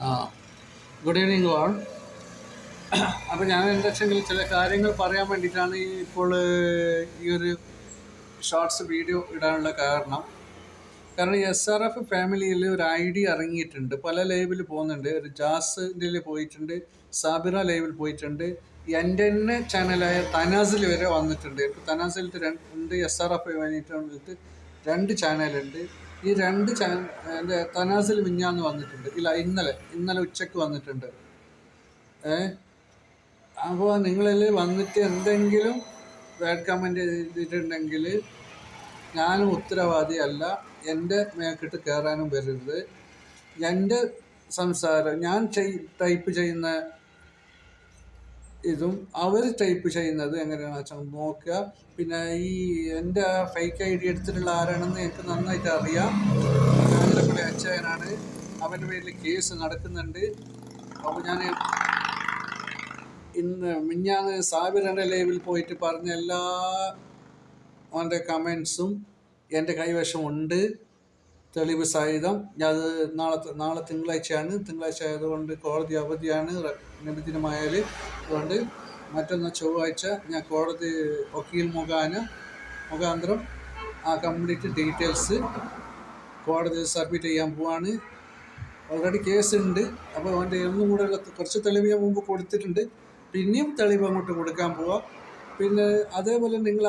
ആ good evening all. അപ്പോൾ ഞാൻ എന്താ വെച്ചെങ്കിൽ ചില കാര്യങ്ങൾ പറയാൻ വേണ്ടിയിട്ടാണ് ഇപ്പോൾ ഈ ഒരു ഷോർട്സ് വീഡിയോ ഇടാനുള്ള കാരണം SRF ഫാമിലിയിൽ ഒരു ID ഇറങ്ങിയിട്ടുണ്ട്. പല ലൈവിൽ പോകുന്നുണ്ട്. ഒരു ജാസിൻ്റെ പോയിട്ടുണ്ട്, സാബിറ ലൈവിൽ പോയിട്ടുണ്ട്, എൻ്റെ തന്നെ ചാനലായ തനാസിൽ വരെ വന്നിട്ടുണ്ട്. ഇപ്പോൾ തനാസിലത്തെ രണ്ട് SRF വേണ്ടിയിട്ട് 2 ചാനലുണ്ട്. ഈ 2 ചാനൽ എൻ്റെ തനാസിൽ മിഞ്ഞാന്ന് വന്നിട്ടുണ്ട്. ഇല്ല, ഇന്നലെ ഉച്ചയ്ക്ക് വന്നിട്ടുണ്ട്. അപ്പോൾ നിങ്ങളിൽ വന്നിട്ട് എന്തെങ്കിലും ബാഡ് കമൻറ്റ് ചെയ്തിട്ടുണ്ടെങ്കിൽ ഞാനും ഉത്തരവാദിയല്ല. എൻ്റെ മേക്കിട്ട് കയറാനും വരരുത്. എൻ്റെ സംസാരം ഞാൻ ടൈപ്പ് ചെയ്യുന്ന ഇതും അവർ ടൈപ്പ് ചെയ്യുന്നത് എങ്ങനെയാണെന്ന് വെച്ചാൽ നോക്കുക. പിന്നെ ഈ എൻ്റെ ഫേക്ക് ID എടുത്തിട്ടുള്ള ആരാണെന്ന് എനിക്ക് നന്നായിട്ട് അറിയാം. കാഞ്ഞിരപ്പള്ളി അച്ഛനാണ്. അവൻ്റെ പേരിൽ കേസ് നടക്കുന്നുണ്ട്. അപ്പോൾ ഞാൻ മിഞ്ഞാന്ന് സാബിറിൻ്റെ ലൈവിൽ പോയിട്ട് പറഞ്ഞ എല്ലാ അവൻ്റെ കമൻസും എൻ്റെ കൈവശമുണ്ട്, തെളിവ് സഹിതം. അത് നാളെ തിങ്കളാഴ്ചയാണ്. തിങ്കളാഴ്ച ആയതുകൊണ്ട് കോടതി അവധിയാണ്, നബിദിനമായാൽ. അതുകൊണ്ട് മറ്റൊന്ന് ചൊവ്വാഴ്ച ഞാൻ കോടതി വക്കീൽ മുഖാന്തരം ആ കംപ്ലീറ്റ് ഡീറ്റെയിൽസ് കോടതിയിൽ സബ്മിറ്റ് ചെയ്യാൻ പോവാണ്. ഓൾറെഡി കേസുണ്ട്. അപ്പോൾ അവൻ്റെ ഒന്നും കൂടെ കുറച്ച് തെളിവ് ഞാൻ മുമ്പ് കൊടുത്തിട്ടുണ്ട്. പിന്നെയും തെളിവ് അങ്ങോട്ട് കൊടുക്കാൻ പോവാം. പിന്നെ അതേപോലെ നിങ്ങൾ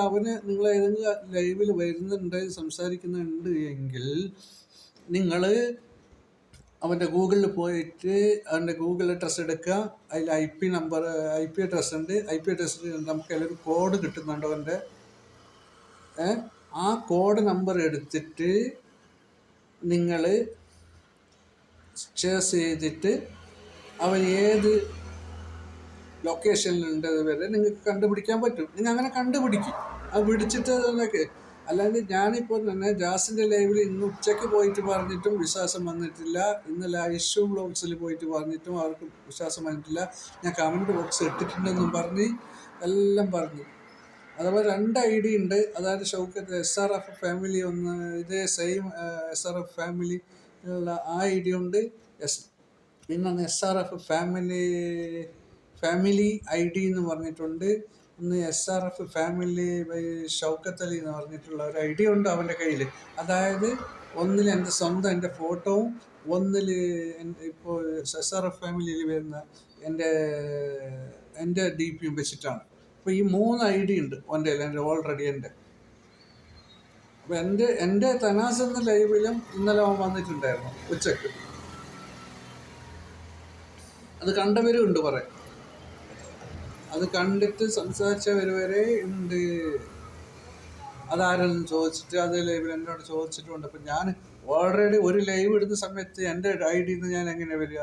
ഏതെങ്കിലും ലൈവിൽ വരുന്നുണ്ട്, സംസാരിക്കുന്നുണ്ട് എങ്കിൽ നിങ്ങൾ അവൻ്റെ ഗൂഗിളിൽ പോയിട്ട് അവൻ്റെ ഗൂഗിൾ അഡ്രസ്സ് എടുക്കുക. അതിൽ IP അഡ്രസ്സ് ഉണ്ട്. IP അഡ്രസ്സിൽ നമുക്ക് അതിലൊരു കോഡ് കിട്ടുന്നുണ്ട് അവൻ്റെ. ആ കോഡ് നമ്പർ എടുത്തിട്ട് നിങ്ങൾ ചേസ് ചെയ്തിട്ട് അവൻ ഏത് ലൊക്കേഷനിലുണ്ടത് വരെ നിങ്ങൾക്ക് കണ്ടുപിടിക്കാൻ പറ്റും. നിങ്ങൾ അങ്ങനെ കണ്ടുപിടിക്കും. അത് പിടിച്ചിട്ട് അതൊക്കെ. അല്ലാണ്ട് ഞാനിപ്പോൾ തന്നെ ജാസിൻ്റെ ലൈവിൽ ഇന്ന് ഉച്ചയ്ക്ക് പോയിട്ട് പറഞ്ഞിട്ടും വിശ്വാസം വന്നിട്ടില്ല. ഇന്നലെ ഐഷു ബ്ലോഗ്സിൽ പോയിട്ട് പറഞ്ഞിട്ടും അവർക്ക് വിശ്വാസം വന്നിട്ടില്ല. ഞാൻ കമൻറ്റ് ബോക്സ് ഇട്ടിട്ടുണ്ടെന്നും പറഞ്ഞ് എല്ലാം പറഞ്ഞു. അഥവാ 2 ID ഉണ്ട്. അതായത് ഷൗക്കത്ത് SRF ഫാമിലി ഒന്ന്, ഇതേ സെയിം SRF ഫാമിലി ഉള്ള ആ ID ഉണ്ട്. പിന്നെ SRF ഫാമിലി ID എന്ന് പറഞ്ഞിട്ടുണ്ട്. ഒന്ന് SRF family by Shoukath Ali എന്ന് പറഞ്ഞിട്ടുള്ള ഒരു ID ഉണ്ട് അവൻ്റെ കയ്യിൽ. അതായത് ഒന്നിൽ എൻ്റെ ഫോട്ടോവും, ഒന്നിൽ ഇപ്പോൾ SRF ഫാമിലിയിൽ വരുന്ന എൻ്റെ DPയും വെച്ചിട്ടാണ്. അപ്പോൾ ഈ 3 ID ഉണ്ട് എൻ്റെ ഓൾറെഡി എൻ്റെ. അപ്പോൾ എൻ്റെ തനാസ് എന്ന ലൈവിലും ഇന്നലെ അവൻ വന്നിട്ടുണ്ടായിരുന്നു ഉച്ചക്ക്. അത് കണ്ടവരും ഉണ്ട് പറയാം. അത് കണ്ടിട്ട് സംസാരിച്ചവർ വരെ ഉണ്ട്. അതാരെന്ന് ചോദിച്ചിട്ട് അത് ലൈവിൽ എന്നോട് ചോദിച്ചിട്ടുണ്ട്. അപ്പം ഞാൻ ഓൾറെഡി ഒരു ലൈവ് ഇടുന്ന സമയത്ത് എൻ്റെ ID നിന്ന് ഞാൻ എങ്ങനെ വരിക?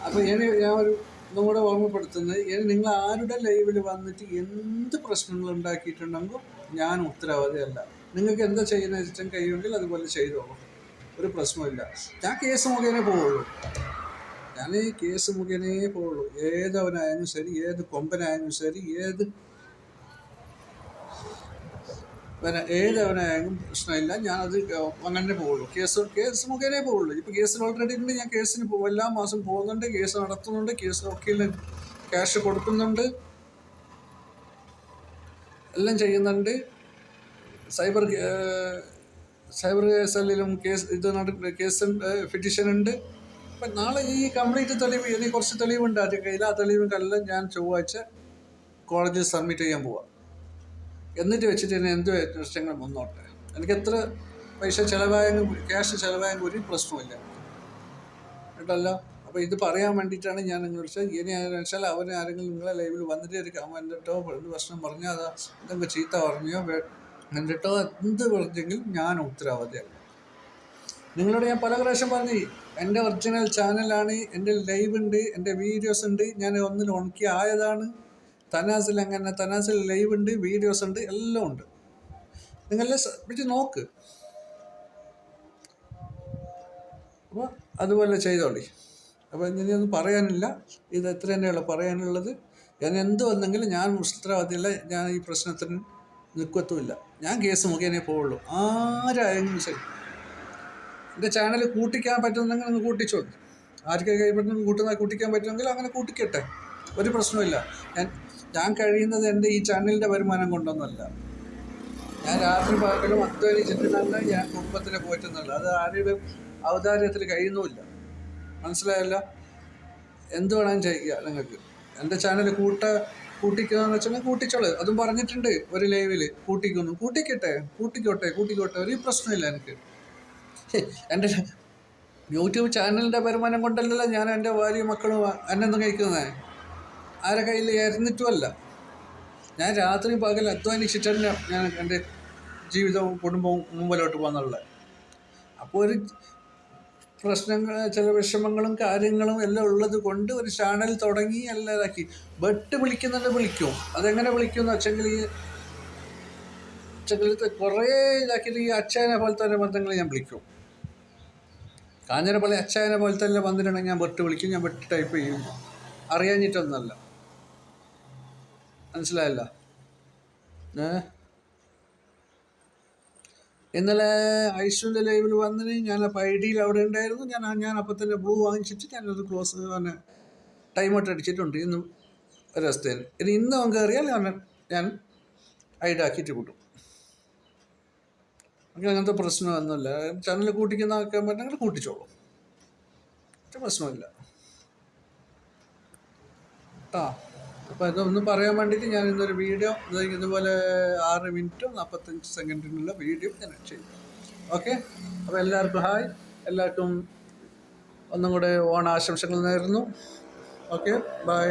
അപ്പോൾ ഞാൻ ഒന്നും കൂടെ ഓർമ്മപ്പെടുത്തുന്നത്, നിങ്ങൾ ആരുടെ ലൈവിൽ വന്നിട്ട് എന്ത് പ്രശ്നങ്ങൾ ഉണ്ടാക്കിയിട്ടുണ്ടെങ്കിൽ ഞാൻ ഉത്തരവാദിയല്ല. നിങ്ങൾക്ക് എന്താ ചെയ്യുന്നത് വെച്ചാൽ കഴിയുമെങ്കിൽ അതുപോലെ ചെയ്തോളൂ, ഒരു പ്രശ്നമില്ല. ഞാൻ കേസ് മുഖേന പോവുള്ളൂ. ഏതവനായാലും ശരി, ഏത് കൊമ്പനായാലും ശരി, ഏതവനായാലും പ്രശ്നമില്ല. ഞാനത് അങ്ങനെ പോവുള്ളൂ. കേസ് മുഖേനേ പോവുള്ളൂ. ഇപ്പോൾ കേസിൽ ഓൾറെഡി ഉണ്ട്. ഞാൻ കേസിന് എല്ലാ മാസം പോകുന്നുണ്ട്, കേസ് നടത്തുന്നുണ്ട്, കേസ് വക്കീലിന് ക്യാഷ് കൊടുക്കുന്നുണ്ട്, എല്ലാം ചെയ്യുന്നുണ്ട്. സൈബർ സെല്ലിലും കേസ് പെറ്റീഷൻ ഉണ്ട്. അപ്പം നാളെ ഈ കംപ്ലീറ്റ് തെളിവ്, ഇനി കുറച്ച് തെളിവുണ്ട് അതിൻ്റെ കയ്യിൽ. ആ തെളിവുകളെല്ലാം ഞാൻ ചൊവ്വാഴ്ച കോടതിയിൽ സബ്മിറ്റ് ചെയ്യാൻ പോവാം. എന്നിട്ട് വെച്ചിട്ട് തന്നെ എന്ത് പ്രശ്നങ്ങൾ മുന്നോട്ടെ. എനിക്ക് എത്ര പൈസ ചിലവായെങ്കിൽ, ക്യാഷ് ചിലവായെങ്കിൽ ഒരു പ്രശ്നമില്ല കേട്ടല്ലോ. അപ്പോൾ ഇത് പറയാൻ വേണ്ടിയിട്ടാണ് ഞാൻ നിങ്ങൾ വിളിച്ചത്. ഇനി വെച്ചാൽ അവന് ആരെങ്കിലും നിങ്ങളെ ലൈവിൽ വന്നിട്ട് ഒരു കമൻറ്റിട്ടോ എന്ത് പ്രശ്നം പറഞ്ഞോ, അതോ എന്തെങ്കിലും ചീത്ത പറഞ്ഞോ എന്നിട്ടോ എന്ത് പറഞ്ഞെങ്കിലും ഞാൻ ഉത്തരവാദിയാണ്. നിങ്ങളോട് ഞാൻ പല പ്രാവശ്യം പറഞ്ഞു, എൻ്റെ ഒറിജിനൽ ചാനലാണ്, എൻ്റെ ലൈവ് ഉണ്ട്, എൻ്റെ വീഡിയോസ് ഉണ്ട്. ഞാൻ ഒന്നിൽ ഉണക്കി ആയതാണ്. തനാസിൽ ലൈവ് ഉണ്ട്, വീഡിയോസ് ഉണ്ട്, എല്ലാം ഉണ്ട്. നിങ്ങളെ വിളിച്ച് നോക്ക്. അപ്പോൾ അതുപോലെ ചെയ്തോളി. അപ്പോൾ ഇങ്ങനെയൊന്നും പറയാനില്ല. ഇത് എത്ര തന്നെയുള്ളൂ പറയാനുള്ളത്. ഞാൻ എന്ത് വന്നെങ്കിലും ഞാൻ ഉത്തരവാദിയല്ല. ഞാൻ ഈ പ്രശ്നത്തിന് നിൽക്കത്തുമില്ല. ഞാൻ കേസ് മുഖേനേ പോവുള്ളൂ. ആരായെങ്കിലും ശരി. എൻ്റെ ചാനൽ കൂട്ടിക്കാൻ പറ്റുന്നെങ്കിൽ നിങ്ങൾ കൂട്ടിച്ചോ. ആർക്കൊക്കെ കൈപ്പറ്റുന്ന കൂട്ടിക്കാൻ പറ്റുമെങ്കിൽ അങ്ങനെ കൂട്ടിക്കട്ടെ, ഒരു പ്രശ്നമില്ല. ഞാൻ കഴിയുന്നത് എൻ്റെ ഈ ചാനലിൻ്റെ വരുമാനം കൊണ്ടൊന്നുമല്ല. ഞാൻ രാത്രി പകലും അധ്വാനിച്ചിട്ടുണ്ടെന്ന് ഞാൻ കുടുംബത്തിനെ പോറ്റുന്നില്ല. അത് ആരുടെയും ഔദാര്യത്തിൽ കഴിയുന്നുമില്ല. മനസ്സിലായല്ല? എന്ത് വേണമെങ്കിലും ചെയ്യുക നിങ്ങൾക്ക്. എൻ്റെ ചാനൽ കൂട്ടിക്കുകയെന്ന് വെച്ചാൽ കൂട്ടിച്ചോളൂ. അതും പറഞ്ഞിട്ടുണ്ട് ഒരു ലൈവിൽ. കൂട്ടിക്കോട്ടെ, ഒരു പ്രശ്നമില്ല എനിക്ക്. എൻ്റെ യൂട്യൂബ് ചാനലിൻ്റെ വരുമാനം കൊണ്ടല്ലല്ലോ ഞാൻ എൻ്റെ ഭാര്യയും മക്കളും എന്നൊന്നും കഴിക്കുന്നത്. ആരെ കയ്യിൽ ഇരുന്നിട്ടുമല്ല. ഞാൻ രാത്രി പകൽ അധ്വാനിച്ചിട്ടാണ് ഞാൻ എൻ്റെ ജീവിതവും കുടുംബവും മുമ്പിലോട്ട് പോകുന്നുള്ളത്. അപ്പോൾ ഒരു പ്രശ്നങ്ങൾ, ചില വിഷമങ്ങളും കാര്യങ്ങളും എല്ലാം ഉള്ളത് കൊണ്ട് ഒരു ചാനൽ തുടങ്ങി എല്ലാം ഇതാക്കി. വിളിക്കുന്നുണ്ട്, വിളിക്കും. അതെങ്ങനെ വിളിക്കും എന്ന് വെച്ചെങ്കിൽ കുറേ ഇതാക്കിയിട്ട് ഈ അച്ചായനെ പോലത്തെ ബന്ധങ്ങൾ ഞാൻ വിളിക്കും. കാഞ്ഞിരപ്പള്ളി അച്ചായനെ പോലത്തെ എല്ലാം വന്നിട്ടുണ്ടെങ്കിൽ ഞാൻ വിളിക്കും. ഞാൻ ടൈപ്പ് ചെയ്യും. അറിയാഞ്ഞിട്ടൊന്നുമല്ല. മനസ്സിലായല്ല? ഇന്നലെ ഐശ്വര്യ ലൈവിൽ വന്നിന് ഞാൻ അപ്പോൾ ഐഡിയിൽ അവിടെ ഉണ്ടായിരുന്നു. ഞാൻ അപ്പം തന്നെ ബ്ലൂ വാങ്ങിച്ചിട്ട് ഞാനത് ക്ലോസ് തന്നെ ടൈം ഔട്ട് അടിച്ചിട്ടുണ്ട്. ഇന്ന് ഒരവസ്ഥയിൽ ഇന്ന് അവൻ കയറിയാൽ ഞാൻ ഐഡ് ആക്കിയിട്ട് കൂട്ടും. അങ്ങനത്തെ പ്രശ്നമൊന്നുമില്ല. ചാനൽ കൂട്ടിക്കുന്ന ആക്കാൻ പറ്റുമെങ്കിൽ കൂട്ടിച്ചോളൂ, പ്രശ്നമില്ല കേട്ടോ. അപ്പോൾ ഇതൊന്നും പറയാൻ വേണ്ടിയിട്ട് ഞാൻ ഇന്നൊരു വീഡിയോ ഇതുപോലെ 6 മിനിറ്റും 45 സെക്കൻഡിനുള്ള വീഡിയോ ഞാൻ ചെയ്യും. ഓക്കെ, അപ്പോൾ എല്ലാവർക്കും ഹായ്. എല്ലാവർക്കും ഒന്നും കൂടെ ഓണാശംസകൾ നേരുന്നു. Okay, by.